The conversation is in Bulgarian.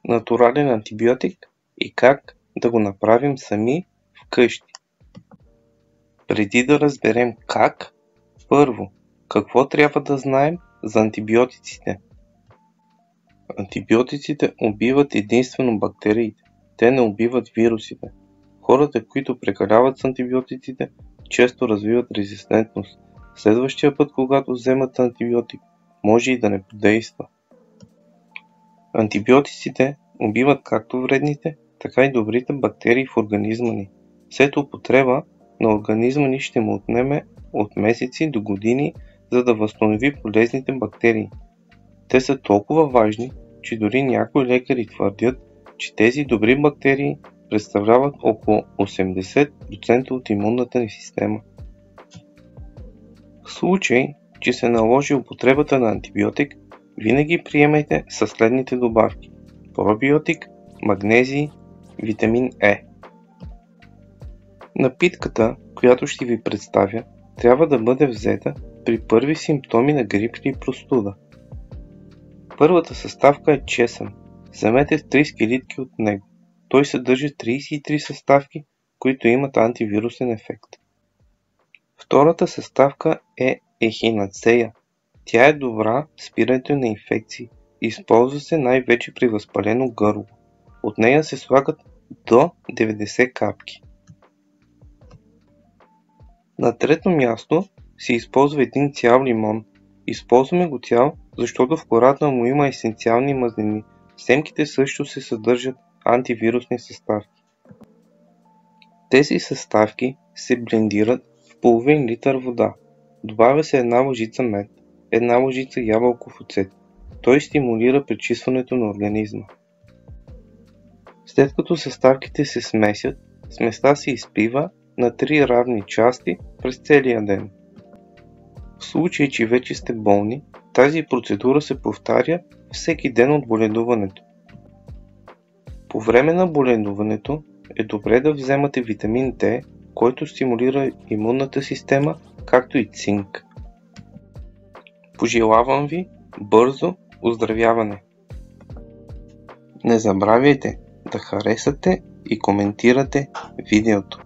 натурален антибиотик и как да го направим сами вкъщи. Преди да разберем как, първо, какво трябва да знаем за антибиотиците? Антибиотиците убиват единствено бактериите, те не убиват вирусите. Хората, които прекаляват с антибиотиците, често развиват резистентност. Следващия път, когато вземат антибиотик, може и да не подейства. Антибиотиците убиват както вредните, така и добрите бактерии в организма ни. След употреба на организма ни ще му отнеме от месеци до години, за да възстанови полезните бактерии. Те са толкова важни, че дори някои лекари твърдят, че тези добри бактерии представляват около 80% от имунната ни система. В случай, че се наложи употребата на антибиотик, винаги приемайте със следните добавки: пробиотик, магнезий, витамин Е. Напитката, която ще ви представя, трябва да бъде взета при първи симптоми на грип или простуда. Първата съставка е чесън. Вземете 3 скелитки от него. Той съдържа 33 съставки, които имат антивирусен ефект. Втората съставка е ехинацея. Тя е добра в спирането на инфекции. Използва се най-вече при възпалено гърло. От нея се слагат до 90 капки. На трето място се използва един цял лимон. Използваме го цял, защото в кората му има есенциални мазнини. В семките също се съдържат антивирусни съставки. Тези съставки се блендират в половин литър вода. Добавя се една лъжица мед, една лъжица ябълков оцет. Той стимулира пречистването на организма. След като съставките се смесят, сместа се изпива на 3 равни части през целия ден. В случай, че вече сте болни, тази процедура се повтаря всеки ден от боледуването. По време на боледуването е добре да вземате витамин D, който стимулира имунната система, както и цинк. Пожелавам ви бързо оздравяване! Не забравяйте да харесате и коментирате видеото.